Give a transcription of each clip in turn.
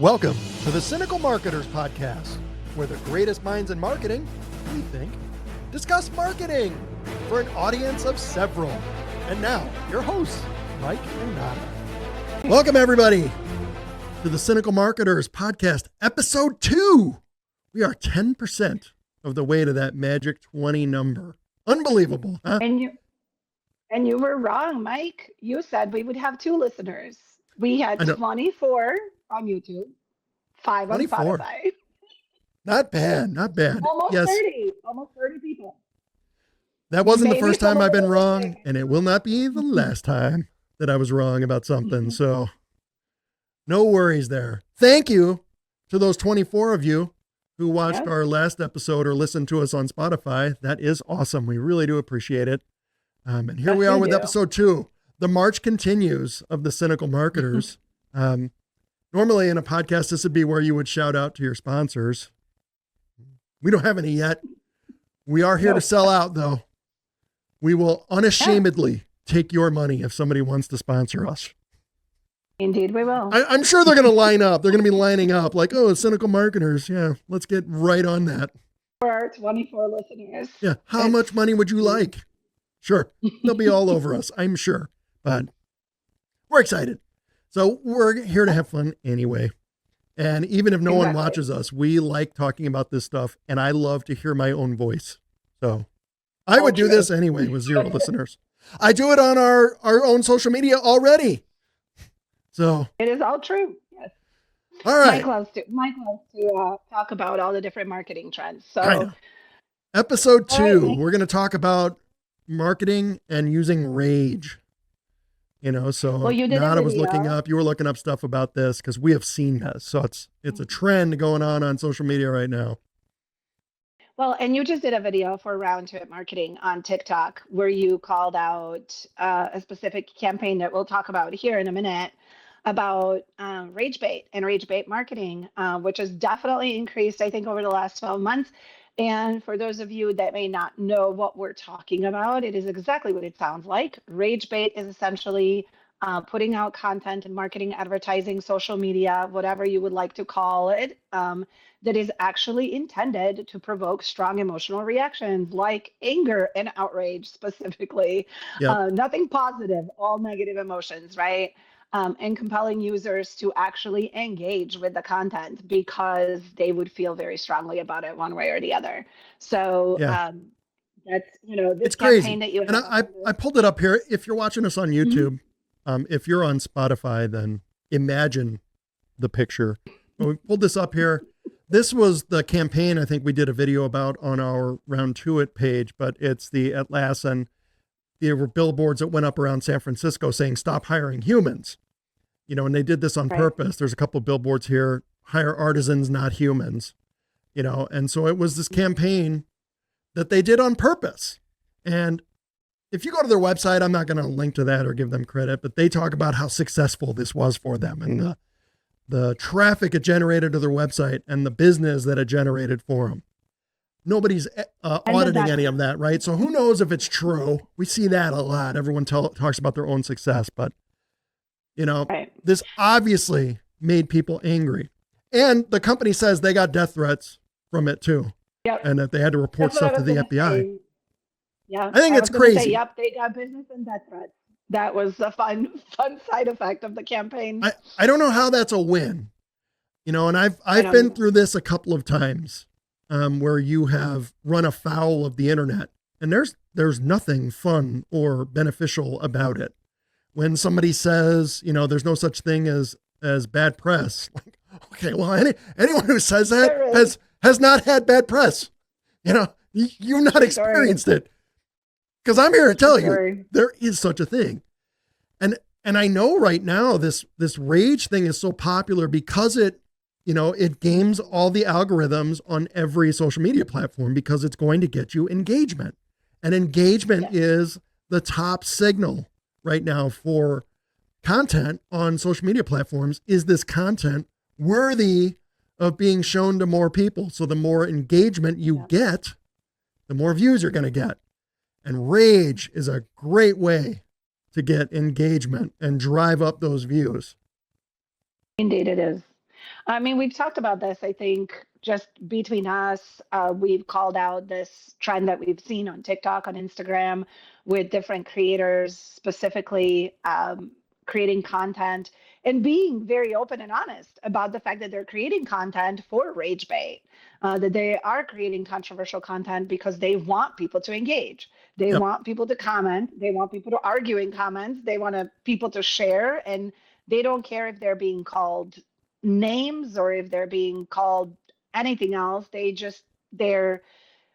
Welcome to the Cynical Marketers Podcast, where the greatest minds in marketing, we think, discuss marketing for an audience of several. And now, your hosts, Mike and Nada. Welcome, everybody, to the Cynical Marketers Podcast, Episode 2. We are 10% of the way to that magic 20 number. Unbelievable, huh? And you were wrong, Mike. You said we would have 2 listeners. We had 24 on YouTube, 5 on 24. Spotify. Not bad, not bad. Almost Yes. 30 people. That wasn't the Maybe first time some I've been of wrong, them- and it will not be the last time that I was wrong about something. So no worries there. Thank you to those 24 of you who watched our last episode or listened to us on Spotify. That is awesome. We really do appreciate it. And here we are with episode 2. The march continues of the Cynical Marketers. Normally in a podcast, this would be where you would shout out to your sponsors. We don't have any yet. We are here to sell out, though. We will unashamedly take your money if somebody wants to sponsor us. Indeed, we will. I'm sure they're going to line up. They're going to be lining up like, oh, Cynical Marketers. Yeah, let's get right on that. For our 24 listeners. Yeah. How much money would you like? Sure. They'll be all over us, I'm sure. But we're excited. So we're here to have fun anyway. And even if no one watches us, we like talking about this stuff. And I love to hear my own voice. So I would do this anyway with 0 listeners. I do it on our own social media already. So it is all true. Yes. All right. Mike loves to talk about all the different marketing trends. So episode 2, we're going to talk about marketing and using rage. You know, so Nada was looking up, you were looking up stuff about this because we have seen this. So it's a trend going on social media right now. Well, and you just did a video for Round to It Marketing on TikTok where you called out a specific campaign that we'll talk about here in a minute about rage bait and rage bait marketing, which has definitely increased, I think, over the last 12 months. And for those of you that may not know what we're talking about, it is exactly what it sounds like. Rage bait is essentially putting out content and marketing, advertising, social media, whatever you would like to call it, that is actually intended to provoke strong emotional reactions like anger and outrage specifically. Nothing positive, all negative emotions, right? And compelling users to actually engage with the content because they would feel very strongly about it one way or the other. So that's, this it's crazy. Campaign that you have. And I pulled it up here. If you're watching us on YouTube, if you're on Spotify, then imagine the picture. But we pulled this up here. This was the campaign I think we did a video about on our Round to It page, but it's the Atlassian. There were billboards that went up around San Francisco saying, stop hiring humans. And they did this on purpose. There's a couple of billboards here, hire artisans, not humans. And so it was this campaign that they did on purpose. And if you go to their website, I'm not going to link to that or give them credit, but they talk about how successful this was for them and the traffic it generated to their website and the business that it generated for them. Nobody's auditing any of that, right? So who knows if it's true? We see that a lot. Everyone talks about their own success, but this obviously made people angry. And the company says they got death threats from it too. Yep. And that they had to report stuff to the FBI. Yeah. I think it's crazy. Yep, they got business and death threats. That was the fun side effect of the campaign. I don't know how that's a win. And I've been through this a couple of times. Where you have run afoul of the internet, and there's nothing fun or beneficial about it. When somebody says, there's no such thing as bad press, like, okay, well, anyone who says that has not had bad press. You've not experienced it, because I'm here to tell you there is such a thing. And I know right now this rage thing is so popular because it games all the algorithms on every social media platform because it's going to get you engagement. And engagement is the top signal right now for content on social media platforms. Is this content worthy of being shown to more people? So the more engagement you get, the more views you're going to get. And rage is a great way to get engagement and drive up those views. Indeed it is. I mean, we've talked about this, I think, just between us. We've called out this trend that we've seen on TikTok, on Instagram, with different creators, specifically creating content and being very open and honest about the fact that they're creating content for rage bait, that they are creating controversial content because they want people to engage. They Yep. want people to comment. They want people to argue in comments. They want people to share. And they don't care if they're being called names or if they're being called anything else. They're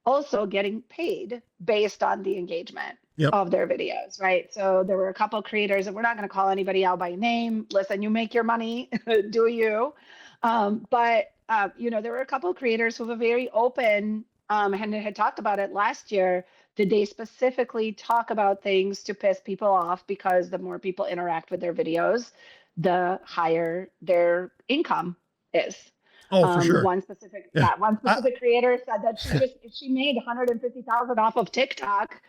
also getting paid based on the engagement Yep. of their videos, right? So there were a couple of creators, and we're not going to call anybody out by name. Listen, you make your money, do you? But there were a couple of creators who were very open and had talked about it last year. Did they specifically talk about things to piss people off? Because the more people interact with their videos, the higher their income is. Oh, for sure. One specific creator said that she made $150,000 off of TikTok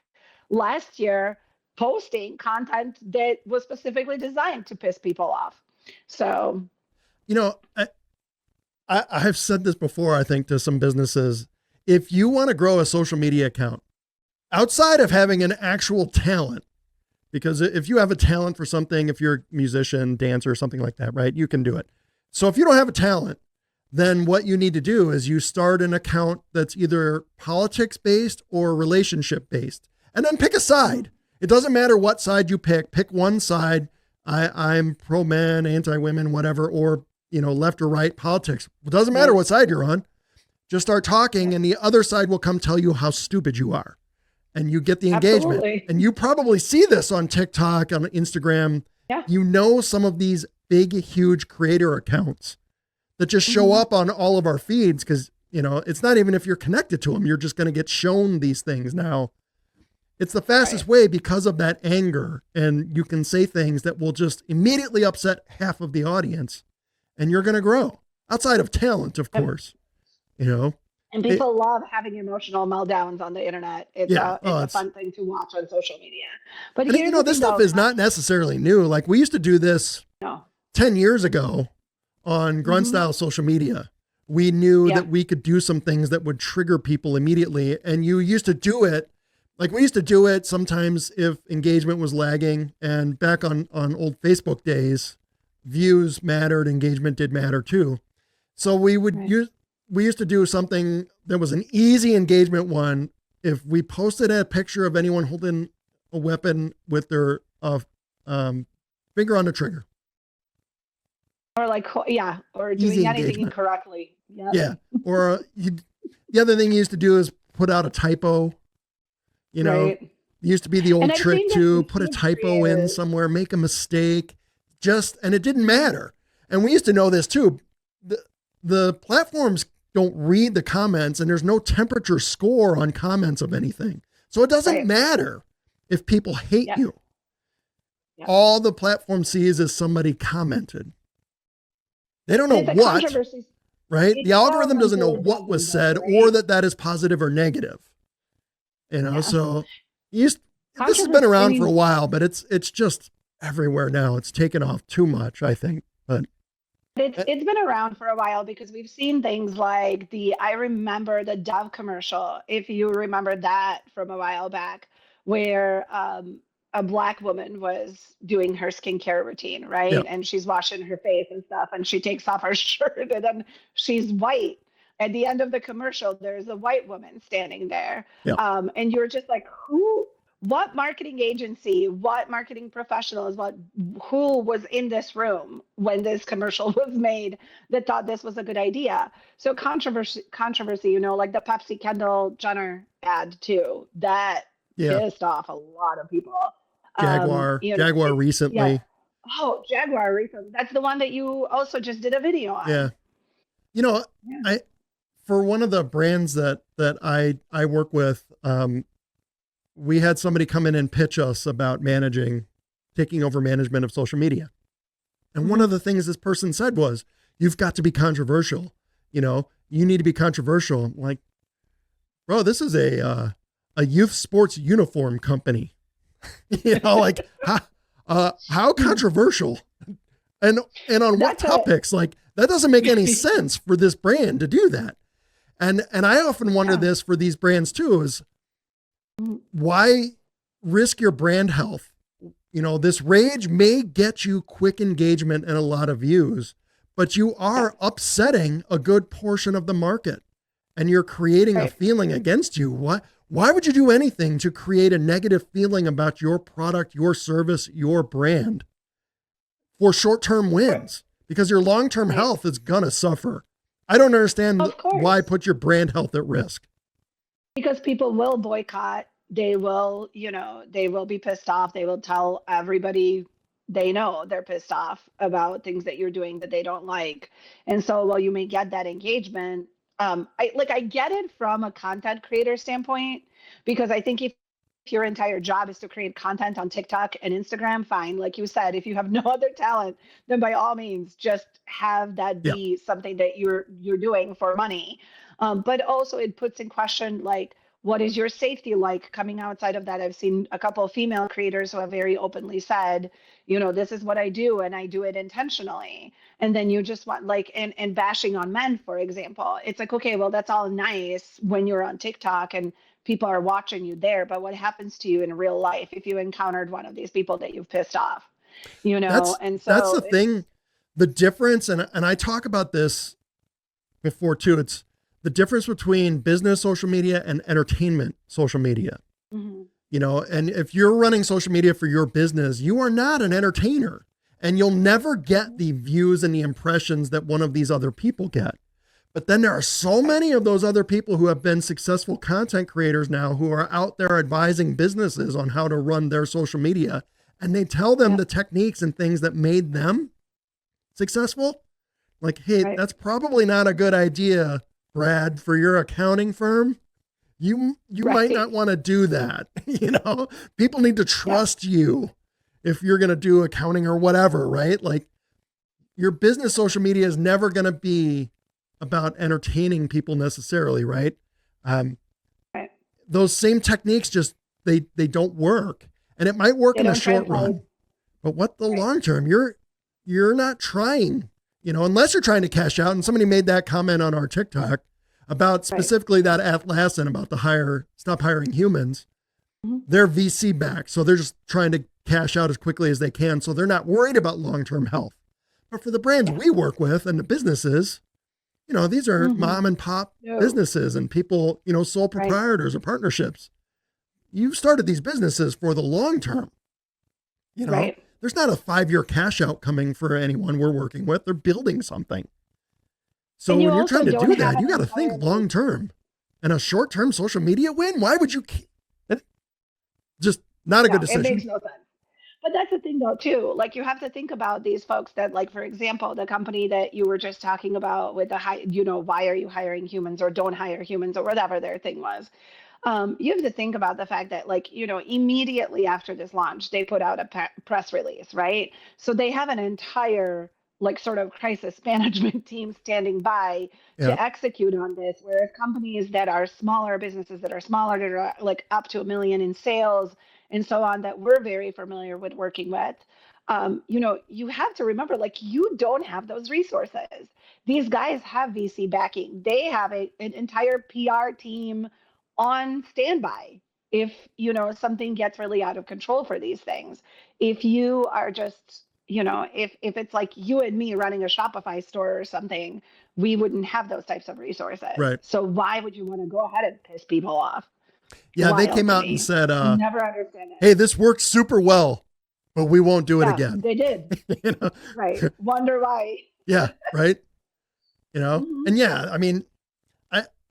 last year, posting content that was specifically designed to piss people off. So, I've said this before, I think, to some businesses. If you want to grow a social media account outside of having an actual talent, because if you have a talent for something, if you're a musician, dancer, something like that, right, you can do it. So if you don't have a talent, then what you need to do is you start an account that's either politics based or relationship based, and then pick a side. It doesn't matter what side you pick one side. I'm pro men, anti women, whatever, or, left or right politics. It doesn't matter what side you're on. Just start talking and the other side will come tell you how stupid you are. And you get the engagement. Absolutely. And you probably see this on TikTok, on Instagram. Yeah. Some of these big, huge creator accounts that just show up on all of our feeds because, it's not even if you're connected to them, you're just going to get shown these things now. It's the fastest way because of that anger. And you can say things that will just immediately upset half of the audience and you're going to grow outside of talent, of course, And people love having emotional meltdowns on the internet. It's a fun thing to watch on social media. But this stuff is not necessarily new. Like we used to do this 10 years ago on grunt style social media. We knew that we could do some things that would trigger people immediately. And you used to do it. Like we used to do it sometimes if engagement was lagging, and back on old Facebook days, views mattered, engagement did matter too. So we used to do something that was an easy engagement one. If we posted a picture of anyone holding a weapon with their finger on the trigger. Or doing anything incorrectly. Yeah. Or the other thing you used to do is put out a typo. It used to be the old trick to put a typo in somewhere, make a mistake, and it didn't matter. And we used to know this too. The platforms don't read the comments and there's no temperature score on comments of anything. So it doesn't matter if people hate you. Yeah. All the platform sees is somebody commented. They don't know what, right? The algorithm doesn't know what was said or that is positive or negative. So this has been around for a while, but it's just everywhere now. It's taken off too much, I think. But it's been around for a while because we've seen things like I remember the Dove commercial, if you remember that from a while back, where a Black woman was doing her skincare routine, right? Yep. And she's washing her face and stuff, and she takes off her shirt, and then she's white. At the end of the commercial, there's a white woman standing there. Yep. And you're just like, what marketing agency, what marketing professionals, who was in this room when this commercial was made that thought this was a good idea? So controversy, like the Pepsi Kendall Jenner ad too, that pissed off a lot of people. Jaguar recently. Yeah. Oh, Jaguar recently. That's the one that you also just did a video on. Yeah. For one of the brands that I work with, we had somebody come in and pitch us about taking over management of social media. And one of the things this person said was, you've got to be controversial. You need to be controversial. I'm like, bro, this is a youth sports uniform company. How controversial and on what topics? Like That doesn't make any sense for this brand to do that. And I often wonder this for these brands too, is why risk your brand health? This rage may get you quick engagement and a lot of views, but you are upsetting a good portion of the market and you're creating a feeling against you. Why would you do anything to create a negative feeling about your product, your service, your brand for short-term wins? Because your long-term health is going to suffer. I don't understand why put your brand health at risk. Because people will boycott. They will, they will be pissed off. They will tell everybody they know they're pissed off about things that you're doing that they don't like. And so while you may get that engagement, I get it from a content creator standpoint, because I think if your entire job is to create content on TikTok and Instagram, fine. Like you said, if you have no other talent, then by all means, just have that be something that you're doing for money. But also it puts in question, like, what is your safety like coming outside of that? I've seen a couple of female creators who have very openly said, this is what I do and I do it intentionally. And then you just want and bashing on men, for example. It's like, okay, well, that's all nice when you're on TikTok and people are watching you there. But what happens to you in real life if you encountered one of these people that you've pissed off, and so that's the thing, the difference. And I talk about this before too. It's the difference between business social media and entertainment social media. And if you're running social media for your business, you are not an entertainer and you'll never get the views and the impressions that one of these other people get. But then there are so many of those other people who have been successful content creators now who are out there advising businesses on how to run their social media. And they tell them the techniques and things that made them successful. Like, hey, that's probably not a good idea, Brad, for your accounting firm. You might not want to do that. People need to trust you if you're going to do accounting or whatever, right? Like, your business social media is never going to be about entertaining people necessarily, right? Those same techniques just, they don't work. And it might work in the short run, but what the long term, you're not trying, unless you're trying to cash out. And somebody made that comment on our TikTok about specifically that Atlassian about stop hiring humans. They're VC backed. So they're just trying to cash out as quickly as they can. So they're not worried about long-term health. But for the brands we work with and the businesses, these are mom and pop businesses and people, sole proprietors or partnerships. You've started these businesses for the long term. There's not a 5-year cash out coming for anyone we're working with. They're building something. So when you're trying to do that, you got to think long term. And a short term social media win? Why would you? Just not a good decision. It makes no sense. But that's the thing though, too. Like, you have to think about these folks that, like, for example, the company that you were just talking about with why are you hiring humans or don't hire humans or whatever their thing was. You have to think about the fact that, immediately after this launch, they put out a press release, right? So they have an entire, sort of crisis management team standing by to execute on this. Whereas companies that are smaller, businesses that are smaller, that are up to $1 million in sales and so on, that we're very familiar with working with, you have to remember, you don't have those resources. These guys have VC backing. They have an entire PR team on standby if something gets really out of control for these things. If you are just if it's like you and me running a Shopify store or something, we wouldn't have those types of resources. Right. So why would you want to go ahead and piss people off? They came out and said, never understand it. Hey, this worked super well, but we won't do it again. They did. Right. Wonder why. Yeah. Right. And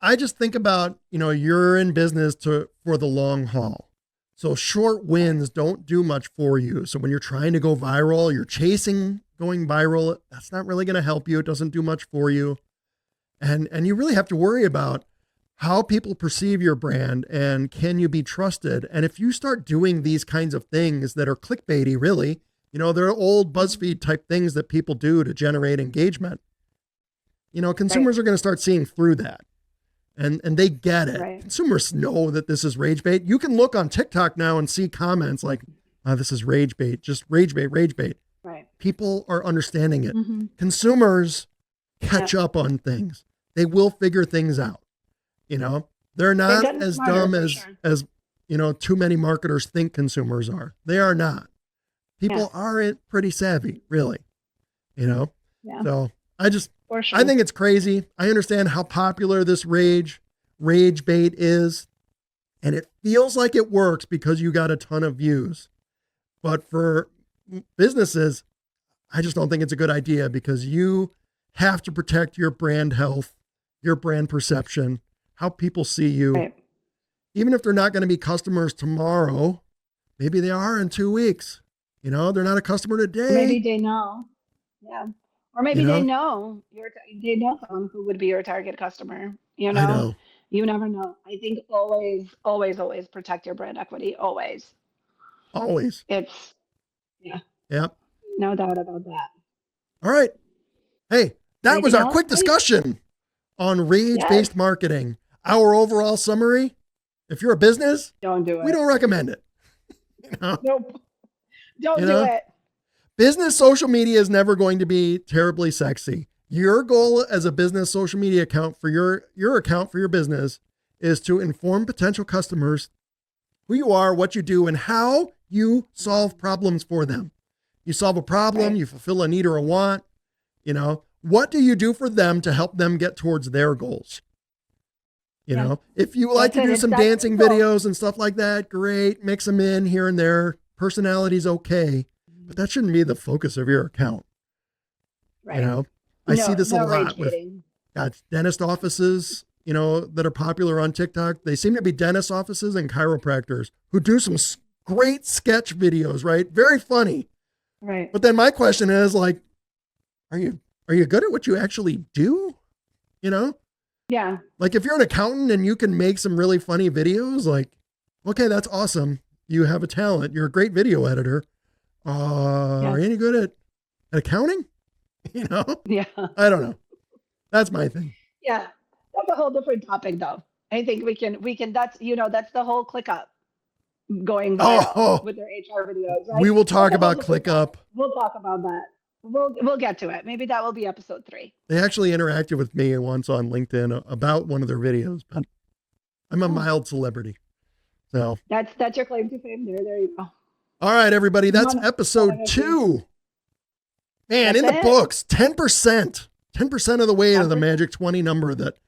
I just think about, you're in business for the long haul. So short wins don't do much for you. So when you're trying to go viral, you're chasing going viral. That's not really going to help you. It doesn't do much for you. And you really have to worry about how people perceive your brand and can you be trusted? And if you start doing these kinds of things that are clickbaity, really, they're old BuzzFeed type things that people do to generate engagement. Consumers are going to start seeing through that. And they get it. Right. Consumers know that this is rage bait. You can look on TikTok now and see comments like, this is rage bait, just rage bait. Right. People are understanding it. Consumers catch up on things. They will figure things out. You know, they're not as dumb as, you know, too many marketers think consumers are. They are not. People aren't pretty savvy, really, you know? Yeah. So For sure. I think it's crazy. I understand how popular this rage bait is, and it feels like it works because you got a ton of views. But for businesses, I just don't think it's a good idea because you have to protect your brand health, your brand perception, how people see you. Right. Even if they're not going to be customers tomorrow, maybe they are in 2 weeks. You know, they're not a customer today. Maybe they know. Yeah. Or maybe they know they know someone who would be your target customer. You know? I know. You never know. I think always, always, always protect your brand equity. Always. Always. It's Yep. no doubt about that. All right. Hey, that Anything was our else, quick please? discussion on rage-based marketing. Our overall summary, if you're a business, Don't do it. we don't recommend it. You know? Nope. Don't You do know? it. Business social media is never going to be terribly sexy. Your goal as a business social media account for your account for your business is to inform potential customers who you are, what you do, and how you solve problems for them. You solve a problem, you fulfill a need or a want, you know, what do you do for them to help them get towards their goals? You know, if you like to do some dancing videos and stuff like that, great, mix them in here and there. Personality's okay, but that shouldn't be the focus of your account. Right. You know, I see this a lot with dentist offices, you know, that are popular on TikTok. They seem to be dentist offices and chiropractors who do some great sketch videos, right? Very funny. Right. But then my question is like, are you good at what you actually do? You know? Yeah. Like if you're an accountant and you can make some really funny videos, like, okay, that's awesome. You have a talent. You're a great video editor. Are you any good at accounting? You know? Yeah. I don't know. That's my thing. Yeah. That's a whole different topic though. I think we can, that's the whole ClickUp going viral with their HR videos. Right? We will talk about ClickUp. We'll talk about that. We'll get to it. Maybe that will be episode 3. They actually interacted with me once on LinkedIn about one of their videos, but I'm a mild celebrity. So that's your claim to fame there. There you go. All right, everybody. That's episode 2. Man, in the books, 10%. 10% of the way to the magic 20 number that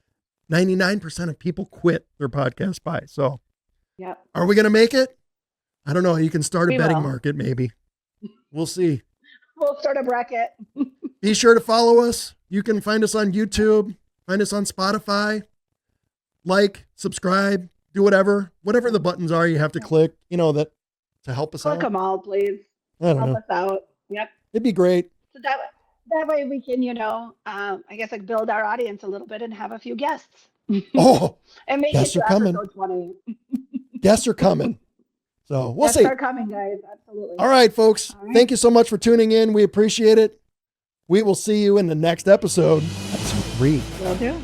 99% of people quit their podcast by. So are we going to make it? I don't know. You can start a betting market, maybe. We'll see. We'll start a bracket. Be sure to follow us. You can find us on YouTube, find us on Spotify, like, subscribe, do whatever the buttons are you have to click, you know, that to help us out. Click them all, please. Help us out. Yep. It'd be great. So that way we can, you know, I guess like build our audience a little bit and have a few guests. And make guests it to are coming. episode 20. Guests are coming. So we'll see. Guests are coming, guys. Absolutely. All right, folks. All right. Thank you so much for tuning in. We appreciate it. We will see you in the next episode 3. Will do.